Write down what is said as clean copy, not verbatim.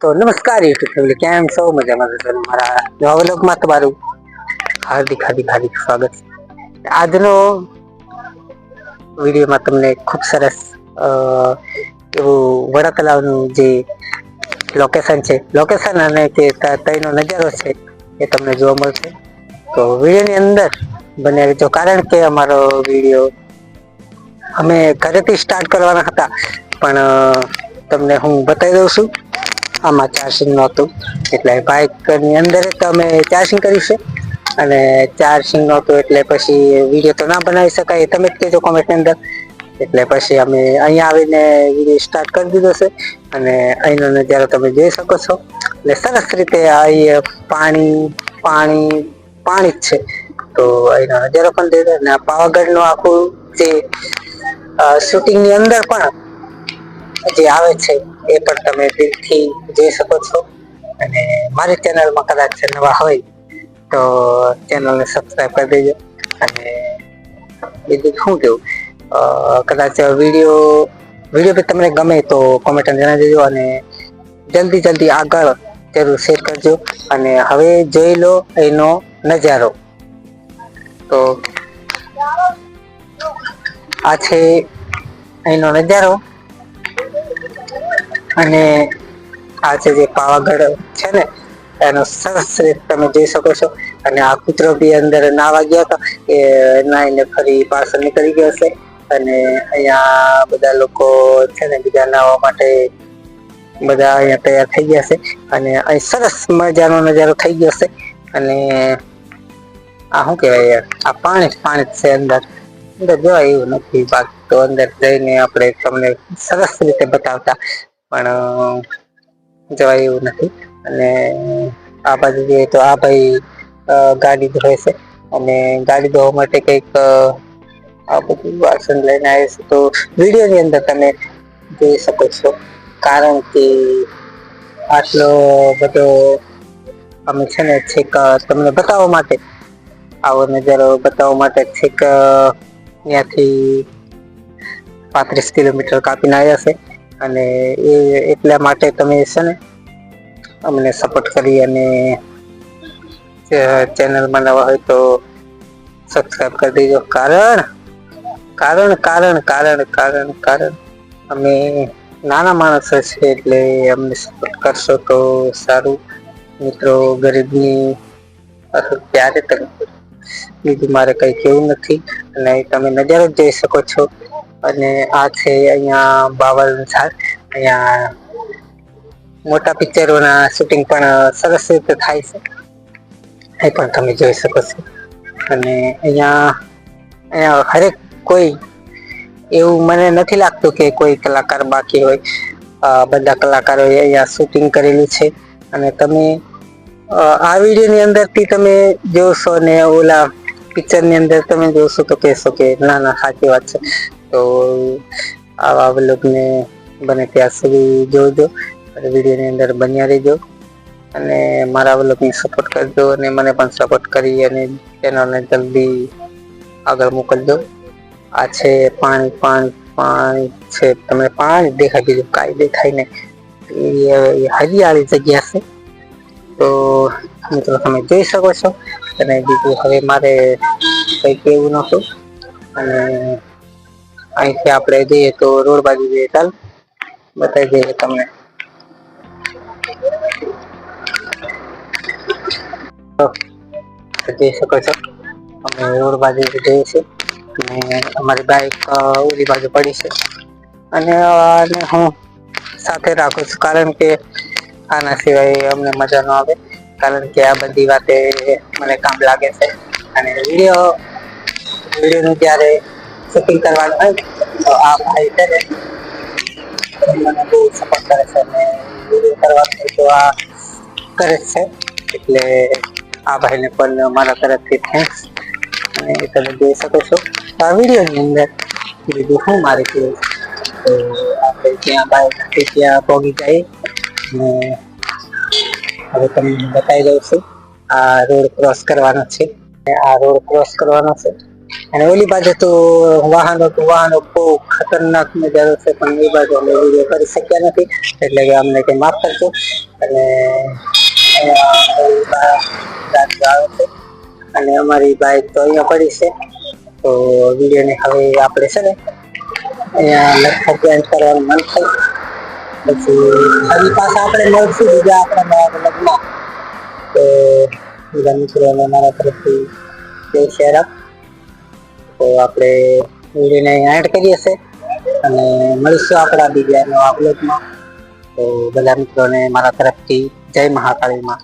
તો નમસ્કાર YouTube family, કેમ છો? મજામાં છો? મારા નવા વ્લોગમાં તમારું હાર્દિક હાર્દિક હાર્દિક સ્વાગત છે. આજનો વિડીયોમાં તમને ખૂબ સરસ એવું વડા તલાવનું જે લોકેશન છે, લોકેશન અને તે ત્યાંનો નજારો છે એ તમને જોવા મળશે. તો વિડીયોની અંદર બને રહેજો, કારણ કે અમારો વિડીયો અમે ઘરેથી સ્ટાર્ટ કરવાના હતા, પણ તમને હું બતાવી દઉં છું. આમાં ચાર્જિંગ નહોતું, એટલે બાઇક ની અંદર જ અમે ચાર્જિંગ કર્યું છે. અને ચાર્જિંગ નહોતું એટલે પછી વિડીયો તો ના બનાવી શકાય, તમે જ કહેજો કોમેન્ટની અંદર. એટલે પછી અમે અહીંયા આવીને વિડીયો સ્ટાર્ટ કરી દીધો છે. અને અહીંનો નજારો તમે જોઈ શકો છો. એટલે સરસ રીતે અહીં પાણી પાણી પાણી જ છે. તો અહીંનો નજારો પણ જોઈ લો. અને પાવાગઢ નું આખું જે શૂટિંગ ની અંદર પણ જે આવે છે એ પણ તમે દિલથી જોઈ શકો છો. અને મારી ચેનલમાં કદાચ નવા હોય તો ચેનલને સબસ્ક્રાઈબ કરી દેજો. અને બીજું શું કેવું, કદાચ વિડીયો બી તમને ગમે તો કોમેન્ટ જણાવી દેજો. અને જલ્દી જલ્દી આગળ જરૂર શેર કરજો. અને હવે જોઈ લો એનો નજારો. તો આ છે અહીંનો નજારો. અને આ છે જે પાવાગઢ છે ને, એનો સરસ રીતે તમે જોઈ શકો છો. અને આ કૂતરો બી અંદર નાવા ગયો હતો, એ નાઈને ફરી પાછળ નીકળી ગયો છે. અને અહિયાં બધા લોકો છે ને, બીજા નાહવા માટે બધા અહીંયા તૈયાર થઈ ગયા છે. અને અહીં સરસ મજાનો નજારો થઈ ગયો છે. અને આ શું કેવાય યાર, આ પાણી જ છે અંદર જોવાય એવું નથી. બાકી તો અંદર જઈને આપણે તમને સરસ રીતે બતાવતા, પણ જવાય એવું નથી. અને આ બાજુ જોઈએ તો આ ભાઈ ગાડી ધોય છે. અને ગાડી ધોવા માટે કઈક આ બધું વાસણ લઈને આવે છે. તો વિડીયો ની અંદર તમે જોઈ શકો છો, કારણ કે આટલો બધો અમે છે ને છેક તમને બતાવવા માટે, આવો નજારો બતાવવા માટે છેક ત્યાંથી 35 કિલોમીટર કાપીને આવ્યા છે. અને એ એટલા માટે તમે છે ને અમને સપોર્ટ કરી, અને ચેનલમાં નવા હોય તો સબસ્ક્રાઈબ કરી દેજો. કારણ અમે નાના માણસો છે, એટલે અમને સપોર્ટ કરશો તો સારું. મિત્રો ગરીબની ત્યારે તમે, બીજું મારે કઈ કેવું નથી. અને તમે નજારો જ જોઈ શકો છો. અને આ છે અહિયાં બાવળ ઝાડ, અહિયાં મોટા પિક્ચરો ના શૂટિંગ પણ સરસ રીતે થાય છે. એ પણ તમે જોઈ શકો છો. અને અહીંયા હરેક કોઈ એવું મને નથી લાગતું કે કોઈ કલાકાર બાકી હોય. બધા કલાકારોએ અહીંયા શૂટિંગ કરેલું છે. અને તમે આ વિડીયો ની અંદર થી તમે જોશો ને ઓલા પિક્ચર ની અંદર તમે જોશો તો કહેશો કે ના ના સાચી વાત છે. તો આવા વ્લોગને બને ત્યાં સુધી જોજો. વિડીયો ની અંદર બન્યા રહેજો. અને મારા વ્લોગને સપોર્ટ કરજો. અને મને પણ સપોર્ટ કરી અને ચેનલને જલ્દી આગળ મોકલજો. આ છે પાણી છે, તમને પાણી દેખાય, બીજું કાંઈ દેખાય નહીં. એ હરિયાળી જગ્યા છે. તો મિત્રો તમે જોઈ શકો છો. અને બીજું હવે મારે કઈ કેવું નતું. અને અહીંથી આપણે જઈએ તો રોડ બાજુ જઈએ, ચાલ બતાવી દઈએ તમને. જોઈ શકો છો, અમે રોડ બાજુ જઈએ છીએ. અને અમારી બાઈક ઓલી બાજુ પડી છે. અને હું સાથે રાખું છું, કારણ કે આના સિવાય અમને મજા ન આવે. કારણ કે આ બધી વાતે મને કામ લાગે છે. અને વિડીયો નું જયારે શૂટિંગ કરવાનું હોય તો આ ભાઈ છે ને મને બહુ સપોર્ટ કરે છે. અને વિડીયો કરવાનું તો આ કરે છે. એટલે આ ભાઈને પણ મારા તરફથી થેન્ક્સ. અને તમે જોઈ શકો છો આ વિડીયો ની અંદર. બીજું શું મારે કેવું, તો આપણે ત્યાં પહોંચી જાય. હવે તમને બતાવી દઉં છું. આ રોડ ક્રોસ કરવાનો છે. આ રોડ ક્રોસ કરવાનો છે. અને ઓલી બાજુ તો વાહનો બહુ ખતરનાક નજારો છે. પણ એ બાજુ અમે વિડીયો કરી શક્યા નથી, એટલે કે અમને કઈ માફ કરજો. અને આવે છે અને અમારી બાઈક તો અહીંયા પડી છે. તો વિડીયોને હવે આપણે છે ને અહીંયા લગભગ એન્ડ કરવાનું મન થાય પછી ફરી પાછા આપણે મળશું બીજા આપણા નવા બ્લોગમાં. તો બધા મિત્રોને મારા તરફથી જય શ્રી રામ. તો આપણે વિડીયોને એન્ડ કરીએ છીએ અને મળીશું આપણા બીજા નવા બ્લોગમાં. તો બધા મિત્રોને મારા તરફથી જય મહાકાળી માં.